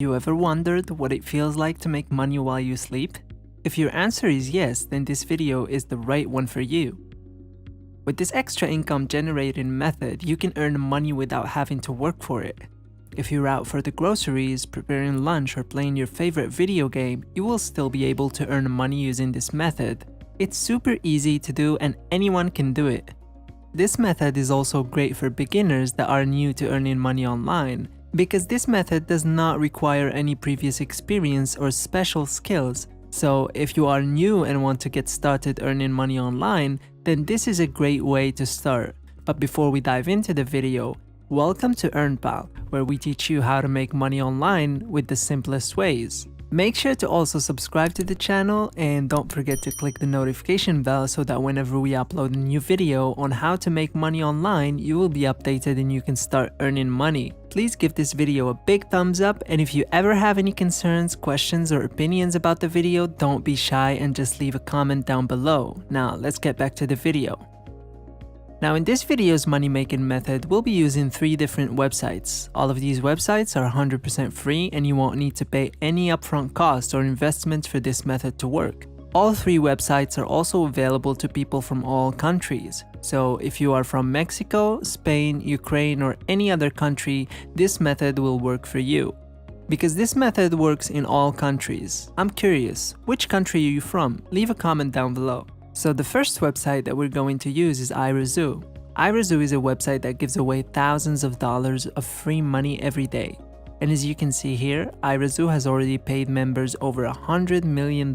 You ever wondered what it feels like to make money while you sleep? If your answer is yes, then this video is the right one for you. With this extra income generating method, you can earn money without having to work for it. If you're out for the groceries, preparing lunch, or playing your favorite video game, you will still be able to earn money using this method. It's super easy to do and anyone can do it. This method is also great for beginners that are new to earning money online, because this method does not require any previous experience or special skills. So if you are new and want to get started earning money online, then this is a great way to start. But before we dive into the video, welcome to EarnPal, where we teach you how to make money online with the simplest ways. Make sure to also subscribe to the channel and don't forget to click the notification bell so that whenever we upload a new video on how to make money online, you will be updated and you can start earning money. Please give this video a big thumbs up, and if you ever have any concerns, questions, or opinions about the video, don't be shy and just leave a comment down below. Now let's get back to the video. Now in this video's money making method, we'll be using 3 different websites. All of these websites are 100% free and you won't need to pay any upfront cost or investment for this method to work. All 3 websites are also available to people from all countries. So if you are from Mexico, Spain, Ukraine, or any other country, this method will work for you. Because this method works in all countries. I'm curious, which country are you from? Leave a comment down below. So the first website that we're going to use is Irazoo. Irazoo is a website that gives away thousands of dollars of free money every day. And as you can see here, Irazoo has already paid members over $100 million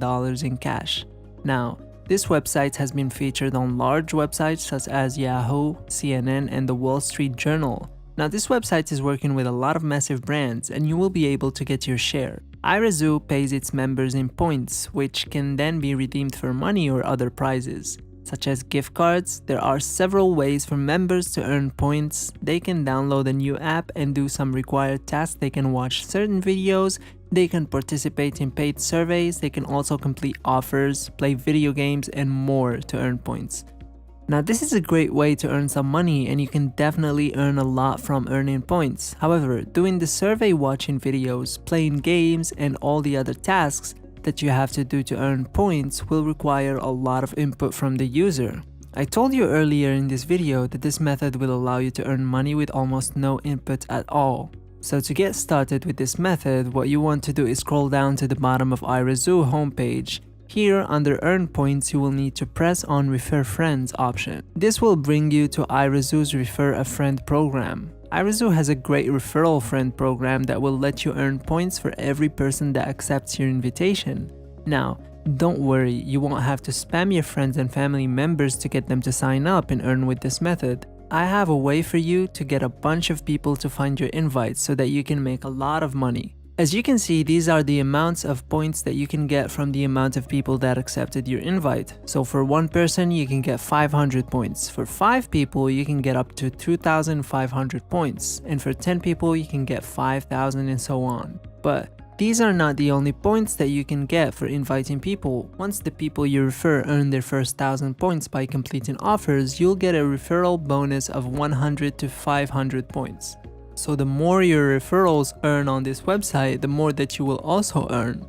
in cash. Now, this website has been featured on large websites such as Yahoo, CNN, and the Wall Street Journal. Now this website is working with a lot of massive brands and you will be able to get your share. Irazoo pays its members in points, which can then be redeemed for money or other prizes, such as gift cards. There are several ways for members to earn points. They can download a new app and do some required tasks. They can watch certain videos, they can participate in paid surveys, they can also complete offers, play video games, and more to earn points. Now this is a great way to earn some money and you can definitely earn a lot from earning points. However, doing the survey watching videos, playing games, and all the other tasks that you have to do to earn points will require a lot of input from the user. I told you earlier in this video that this method will allow you to earn money with almost no input at all. So to get started with this method, what you want to do is scroll down to the bottom of Irazoo homepage. Here under Earn Points, you will need to press on Refer Friends option. This will bring you to Irazoo's Refer a Friend program. Irazoo has a great referral friend program that will let you earn points for every person that accepts your invitation. Now, don't worry, you won't have to spam your friends and family members to get them to sign up and earn with this method. I have a way for you to get a bunch of people to find your invites so that you can make a lot of money. As you can see, these are the amounts of points that you can get from the amount of people that accepted your invite. So for 1 person, you can get 500 points. For 5 people, you can get up to 2,500 points. And for 10 people, you can get 5,000 and so on. But these are not the only points that you can get for inviting people. Once the people you refer earn their first 1,000 points by completing offers, you'll get a referral bonus of 100 to 500 points. So the more your referrals earn on this website, the more that you will also earn.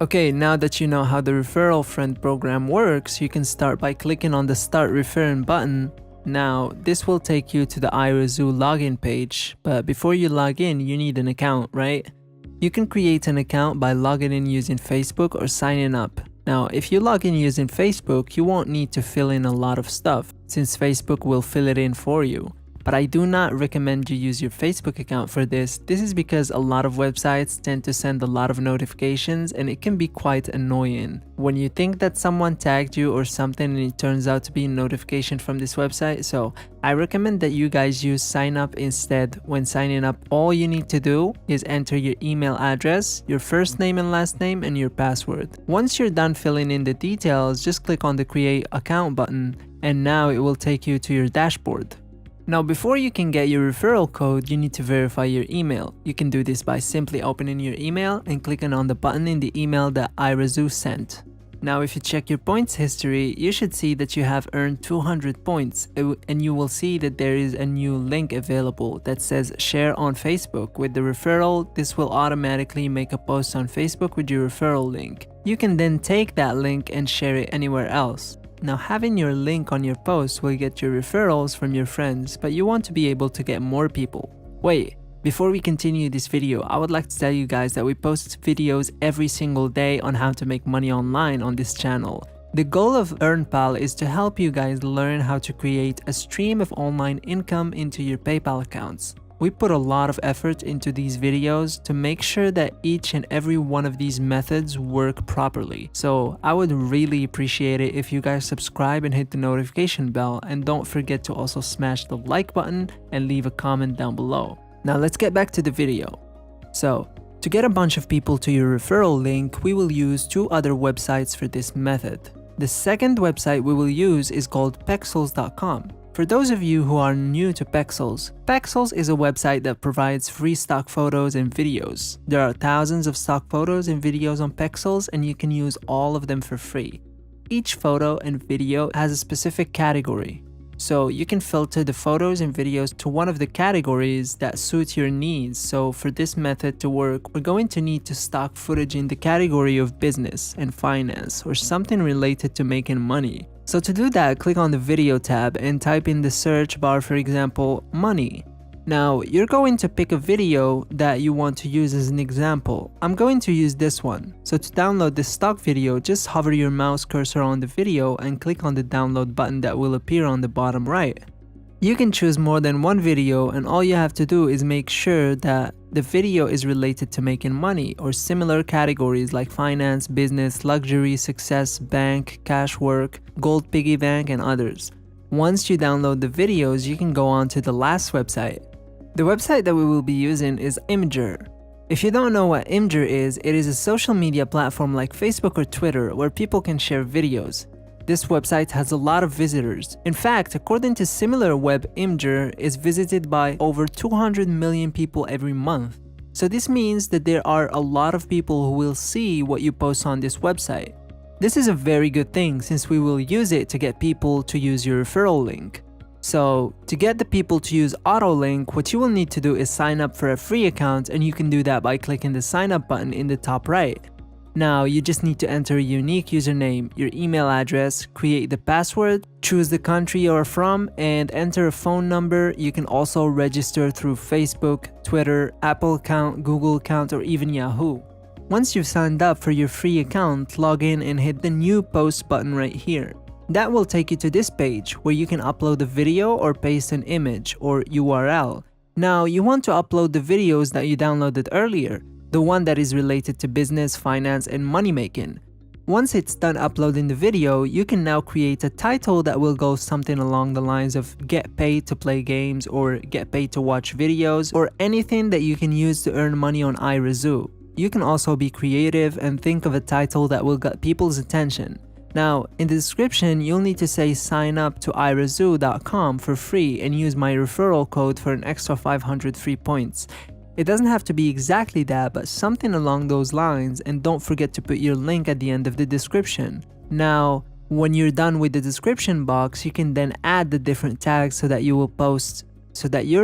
Okay, now that you know how the referral friend program works, you can start by clicking on the Start Referring button. Now, this will take you to the Irazoo login page, but before you log in, you need an account, right? You can create an account by logging in using Facebook or signing up. Now, if you log in using Facebook, you won't need to fill in a lot of stuff, since Facebook will fill it in for you. But I do not recommend you use your Facebook account for this. This is because a lot of websites tend to send a lot of notifications and it can be quite annoying. When you think that someone tagged you or something and it turns out to be a notification from this website, so I recommend that you guys use sign up instead. When signing up, all you need to do is enter your email address, your first name and last name, and your password. Once you're done filling in the details, just click on the Create Account button and now it will take you to your dashboard. Now before you can get your referral code, you need to verify your email. You can do this by simply opening your email and clicking on the button in the email that Irazoo sent. Now, if you check your points history, you should see that you have earned 200 points, and you will see that there is a new link available that says share on Facebook. With the referral, this will automatically make a post on Facebook with your referral link. You can then take that link and share it anywhere else. Now, having your link on your post will get your referrals from your friends, but you want to be able to get more people. Wait. Before we continue this video, I would like to tell you guys that we post videos every single day on how to make money online on this channel. The goal of EarnPal is to help you guys learn how to create a stream of online income into your PayPal accounts. We put a lot of effort into these videos to make sure that each and every one of these methods work properly. So I would really appreciate it if you guys subscribe and hit the notification bell, and don't forget to also smash the like button and leave a comment down below. Now let's get back to the video. So, to get a bunch of people to your referral link, we will use two other websites for this method. The second website we will use is called Pexels.com. For those of you who are new to Pexels, Pexels is a website that provides free stock photos and videos. There are thousands of stock photos and videos on Pexels, and you can use all of them for free. Each photo and video has a specific category. So you can filter the photos and videos to one of the categories that suit your needs. So for this method to work, we're going to need to stock footage in the category of business and finance, or something related to making money. So to do that, click on the video tab and type in the search bar, for example, money. Now, you're going to pick a video that you want to use as an example. I'm going to use this one. So to download this stock video, just hover your mouse cursor on the video and click on the download button that will appear on the bottom right. You can choose more than one video, and all you have to do is make sure that the video is related to making money or similar categories like finance, business, luxury, success, bank, cash work, gold piggy bank, and others. Once you download the videos, you can go on to the last website. The website that we will be using is Imgur. If you don't know what Imgur is, it is a social media platform like Facebook or Twitter where people can share videos. This website has a lot of visitors. In fact, according to SimilarWeb, Imgur is visited by over 200 million people every month. So this means that there are a lot of people who will see what you post on this website. This is a very good thing since we will use it to get people to use your referral link. So, to get the people to use AutoLink, what you will need to do is sign up for a free account, and you can do that by clicking the sign up button in the top right. Now, you just need to enter a unique username, your email address, create the password, choose the country you're from, and enter a phone number. You can also register through Facebook, Twitter, Apple account, Google account, or even Yahoo. Once you've signed up for your free account, log in and hit the new post button right here. That will take you to this page where you can upload a video or paste an image or URL. Now, you want to upload the videos that you downloaded earlier, the one that is related to business, finance, and money making. Once it's done uploading the video, you can now create a title that will go something along the lines of "Get paid to play games" or "Get paid to watch videos," or anything that you can use to earn money on iRazoo. You can also be creative and think of a title that will get people's attention. Now, in the description, you'll need to say sign up to irazoo.com for free and use my referral code for an extra 500 free points. It doesn't have to be exactly that, but something along those lines, and don't forget to put your link at the end of the description. Now, when you're done with the description box, you can then add the different tags so that your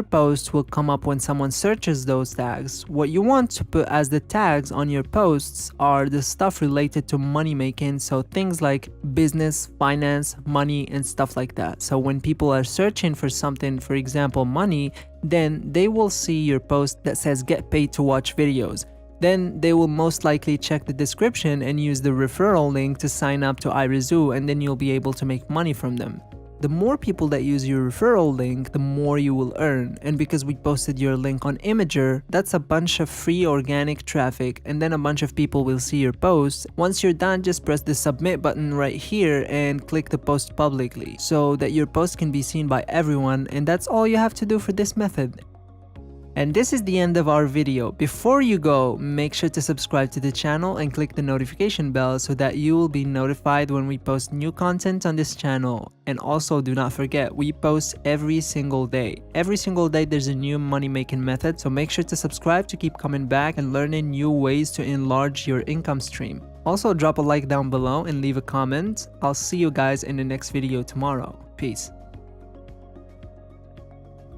post will come up when someone searches those tags. What you want to put as the tags on your posts are the stuff related to money making, so things like business, finance, money, and stuff like that. So when people are searching for something, for example money, then they will see your post that says "Get paid to watch videos." Then they will most likely check the description and use the referral link to sign up to iRazoo, and then you'll be able to make money from them. The more people that use your referral link, the more you will earn. And because we posted your link on Imgur, that's a bunch of free organic traffic, and then a bunch of people will see your post. Once you're done, just press the submit button right here and click the post publicly so that your post can be seen by everyone, and that's all you have to do for this method. And this is the end of our video. Before you go, make sure to subscribe to the channel and click the notification bell so that you will be notified when we post new content on this channel. And also, do not forget, we post every single day. Every single day there's a new money making method, so make sure to subscribe to keep coming back and learning new ways to enlarge your income stream. Also, drop a like down below and leave a comment. I'll see you guys in the next video tomorrow. Peace.